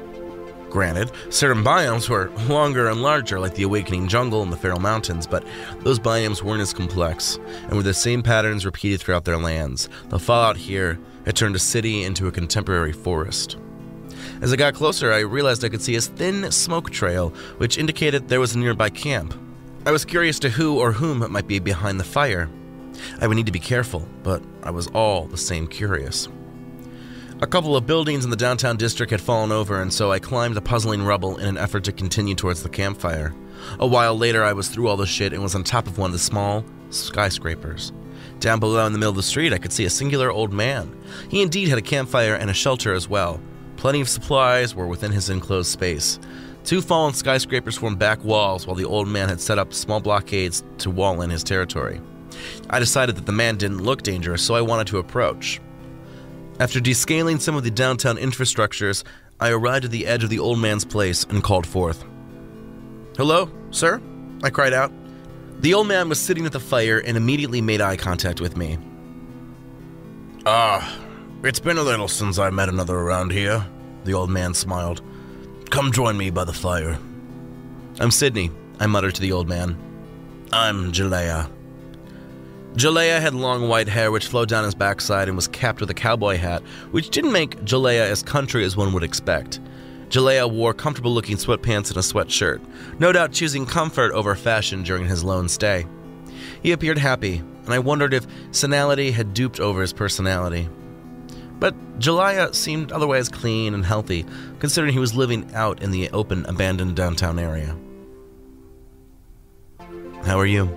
Granted, certain biomes were longer and larger, like the Awakening Jungle and the Feral Mountains, but those biomes weren't as complex, and were the same patterns repeated throughout their lands. The fallout here had turned a city into a contemporary forest. As I got closer, I realized I could see a thin smoke trail, which indicated there was a nearby camp. I was curious to who or whom might be behind the fire. I would need to be careful, but I was all the same curious. A couple of buildings in the downtown district had fallen over, and so I climbed the puzzling rubble in an effort to continue towards the campfire. A while later, I was through all the shit and was on top of one of the small skyscrapers. Down below in the middle of the street, I could see a singular old man. He indeed had a campfire and a shelter as well. Plenty of supplies were within his enclosed space. 2 fallen skyscrapers formed back walls while the old man had set up small blockades to wall in his territory. I decided that the man didn't look dangerous, so I wanted to approach. After descaling some of the downtown infrastructures, I arrived at the edge of the old man's place and called forth. "Hello, sir?" I cried out. The old man was sitting at the fire and immediately made eye contact with me. It's been a little since I met another around here," the old man smiled. "Come join me by the fire." "I'm Sydney," I muttered to the old man. "I'm Jalea." Jalea had long white hair which flowed down his backside and was capped with a cowboy hat, which didn't make Jalea as country as one would expect. Jalea wore comfortable-looking sweatpants and a sweatshirt, no doubt choosing comfort over fashion during his lone stay. He appeared happy, and I wondered if senility had duped over his personality. But Jalea seemed otherwise clean and healthy, considering he was living out in the open, abandoned downtown area. "How are you?"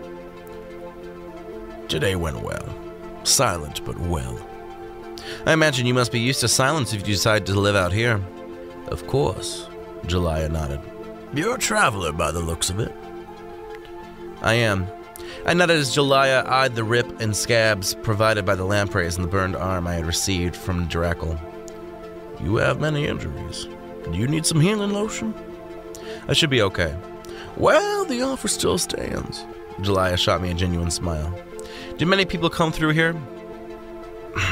"Today went well. Silent, but well." "I imagine you must be used to silence if you decide to live out here." "Of course," Jalea nodded. "You're a traveler by the looks of it." "I am." I nodded as Jalea eyed the rip and scabs provided by the lampreys and the burned arm I had received from Jarackle. "You have many injuries. Do you need some healing lotion?" "I should be okay." "Well, the offer still stands." Jalea shot me a genuine smile. "Do many people come through here?"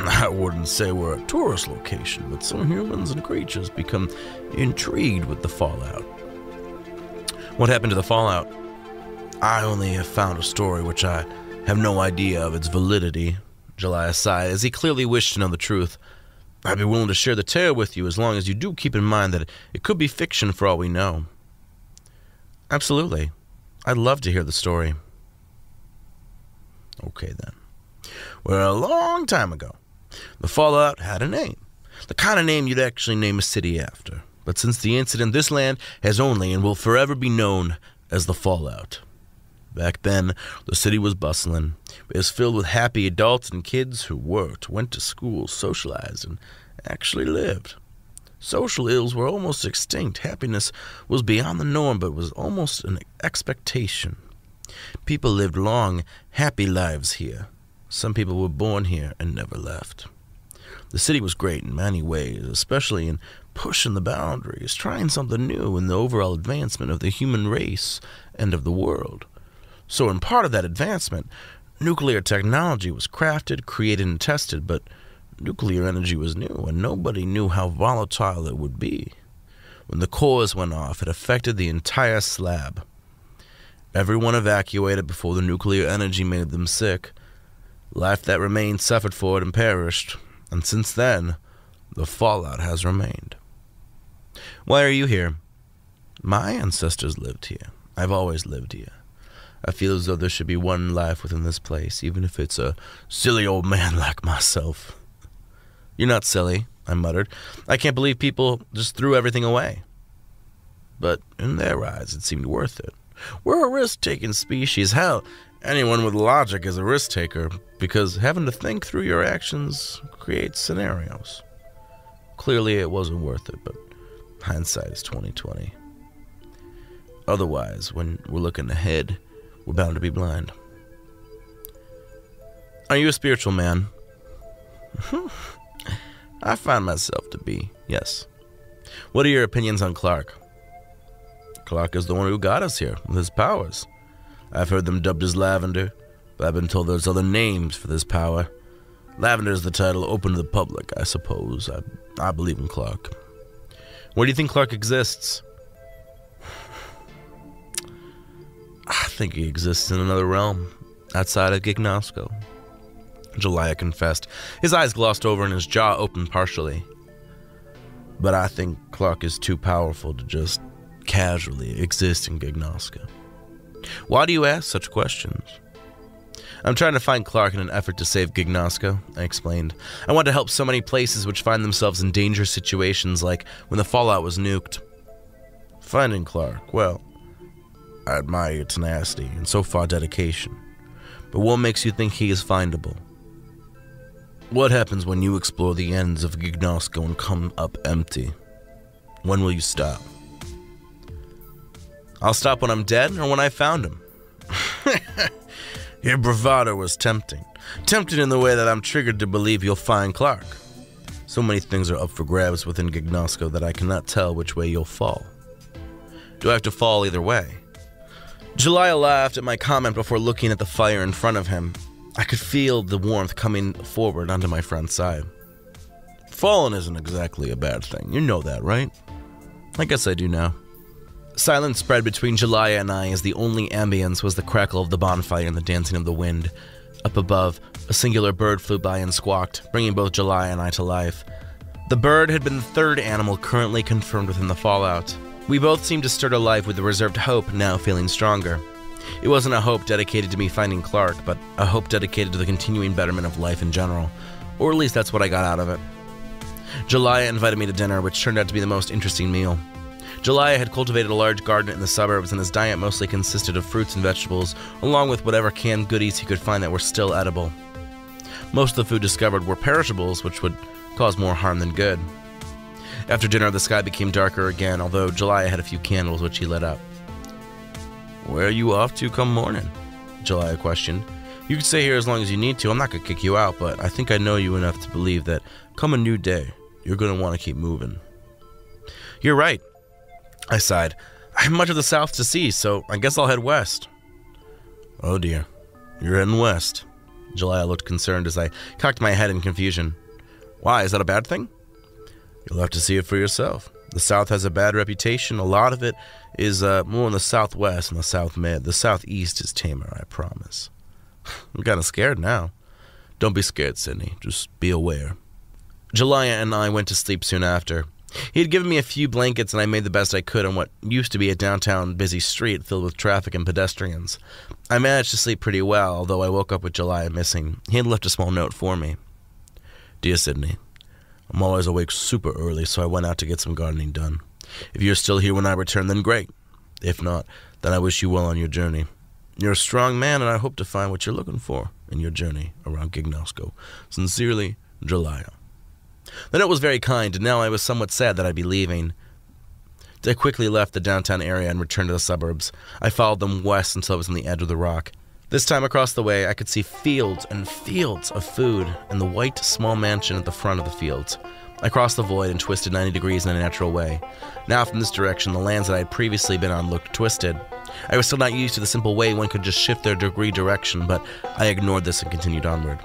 "I wouldn't say we're a tourist location, but some humans and creatures become intrigued with the fallout." What happened to the fallout? I only have found a story which I have no idea of its validity, Julia sighed, as he clearly wished to know the truth. I'd be willing to share the tale with you as long as you do keep in mind that it could be fiction for all we know. Absolutely. I'd love to hear the story. Okay, then. Well, a long time ago, the fallout had a name. The kind of name you'd actually name a city after. But since the incident, this land has only and will forever be known as the Fallout. Back then, the city was bustling. It was filled with happy adults and kids who worked, went to school, socialized, and actually lived. Social ills were almost extinct. Happiness was beyond the norm, but was almost an expectation. People lived long, happy lives here. Some people were born here and never left. The city was great in many ways, especially in pushing the boundaries, trying something new in the overall advancement of the human race and of the world. So in part of that advancement, nuclear technology was crafted, created, and tested, but nuclear energy was new, and nobody knew how volatile it would be. When the cores went off, it affected the entire slab. Everyone evacuated before the nuclear energy made them sick. Life that remained suffered for it and perished, and since then, the fallout has remained. Why are you here? My ancestors lived here. I've always lived here. I feel as though there should be one life within this place, even if it's a silly old man like myself. You're not silly, I muttered. I can't believe people just threw everything away. But in their eyes, it seemed worth it. We're a risk-taking species. Hell, anyone with logic is a risk-taker, because having to think through your actions creates scenarios. Clearly, it wasn't worth it, but hindsight is 20/20. Otherwise, when we're looking ahead, we're bound to be blind. Are you a spiritual man? I find myself to be, yes. What are your opinions on Clark? Clark is the one who got us here with his powers. I've heard them dubbed as Lavender, but I've been told there's other names for this power. Lavender is the title open to the public, I suppose. I believe in Clark. Where do you think Clark exists? I think he exists in another realm, outside of Gignosco, Julia confessed. His eyes glossed over and his jaw opened partially. But I think Clark is too powerful to just casually exist in Gignosco. Why do you ask such questions? I'm trying to find Clark in an effort to save Gignosco, I explained. I want to help so many places which find themselves in dangerous situations like when the fallout was nuked. Finding Clark, well, I admire your tenacity and so far dedication. But what makes you think he is findable? What happens when you explore the ends of Gignosco and come up empty? When will you stop? I'll stop when I'm dead or when I found him. Your bravado was tempting. Tempting in the way that I'm triggered to believe you'll find Clark. So many things are up for grabs within Gignosco that I cannot tell which way you'll fall. Do I have to fall either way? Julia laughed at my comment before looking at the fire in front of him. I could feel the warmth coming forward onto my friend's side. Falling isn't exactly a bad thing. You know that, right? I guess I do now. Silence spread between Julia and I as the only ambience was the crackle of the bonfire and the dancing of the wind. Up above, a singular bird flew by and squawked, bringing both Julia and I to life. The bird had been the third animal currently confirmed within the fallout. We both seemed to stir to life with the reserved hope now feeling stronger. It wasn't a hope dedicated to me finding Clark, but a hope dedicated to the continuing betterment of life in general. Or at least that's what I got out of it. Julia invited me to dinner, which turned out to be the most interesting meal. Julia had cultivated a large garden in the suburbs, and his diet mostly consisted of fruits and vegetables, along with whatever canned goodies he could find that were still edible. Most of the food discovered were perishables, which would cause more harm than good. After dinner, the sky became darker again, although Julia had a few candles which he lit up. Where are you off to come morning? Julia questioned. You can stay here as long as you need to. I'm not going to kick you out, but I think I know you enough to believe that come a new day, you're going to want to keep moving. You're right, I sighed. I have much of the south to see, so I guess I'll head west. Oh dear, you're heading west. Julia looked concerned as I cocked my head in confusion. Why, is that a bad thing? You'll have to see it for yourself. The South has a bad reputation. A lot of it is more in the Southwest and the South Mid. The Southeast is tamer, I promise. I'm kind of scared now. Don't be scared, Sydney. Just be aware. Jelaya and I went to sleep soon after. He had given me a few blankets, and I made the best I could on what used to be a downtown busy street filled with traffic and pedestrians. I managed to sleep pretty well, although I woke up with Jelaya missing. He had left a small note for me. Dear Sydney, I'm always awake super early, so I went out to get some gardening done. If you're still here when I return, then great. If not, then I wish you well on your journey. You're a strong man, and I hope to find what you're looking for in your journey around Gignosco. Sincerely, Jelaya. The note was very kind, and now I was somewhat sad that I'd be leaving. I quickly left the downtown area and returned to the suburbs. I followed them west until I was on the edge of the rock. This time across the way, I could see fields and fields of food and the white, small mansion at the front of the fields. I crossed the void and twisted 90 degrees in a natural way. Now from this direction, the lands that I had previously been on looked twisted. I was still not used to the simple way one could just shift their degree direction, but I ignored this and continued onward.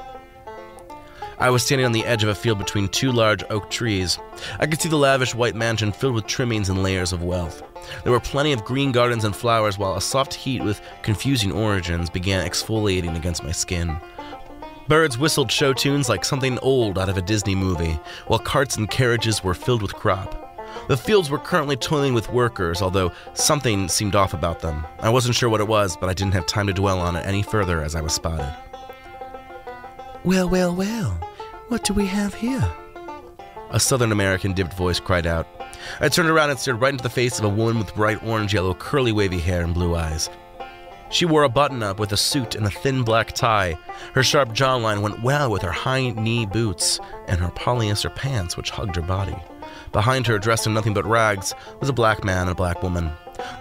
I was standing on the edge of a field between two large oak trees. I could see the lavish white mansion filled with trimmings and layers of wealth. There were plenty of green gardens and flowers, while a soft heat with confusing origins began exfoliating against my skin. Birds whistled show tunes like something old out of a Disney movie, while carts and carriages were filled with crop. The fields were currently toiling with workers, although something seemed off about them. I wasn't sure what it was, but I didn't have time to dwell on it any further as I was spotted. Well, well, well. What do we have here? A Southern American dipped voice cried out. I turned around and stared right into the face of a woman with bright orange-yellow curly wavy hair and blue eyes. She wore a button-up with a suit and a thin black tie. Her sharp jawline went well with her high-knee boots and her polyester pants which hugged her body. Behind her, dressed in nothing but rags, was a black man and a black woman.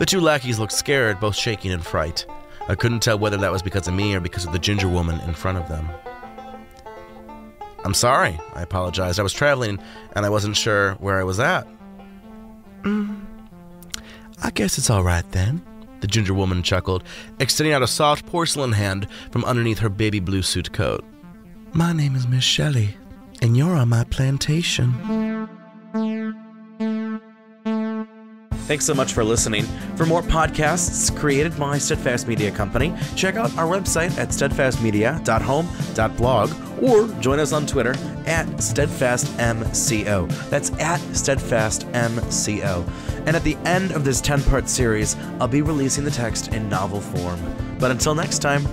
The two lackeys looked scared, both shaking in fright. I couldn't tell whether that was because of me or because of the ginger woman in front of them. I'm sorry, I apologized. I was traveling, and I wasn't sure where I was at. I guess it's all right then, the ginger woman chuckled, extending out a soft porcelain hand from underneath her baby blue suit coat. My name is Miss Shelley, and you're on my plantation. Thanks so much for listening. For more podcasts created by Steadfast Media Company, check out our website at steadfastmedia.home.blog or join us on Twitter at SteadfastMCO. That's at SteadfastMCO. And at the end of this 10-part series, I'll be releasing the text in novel form. But until next time...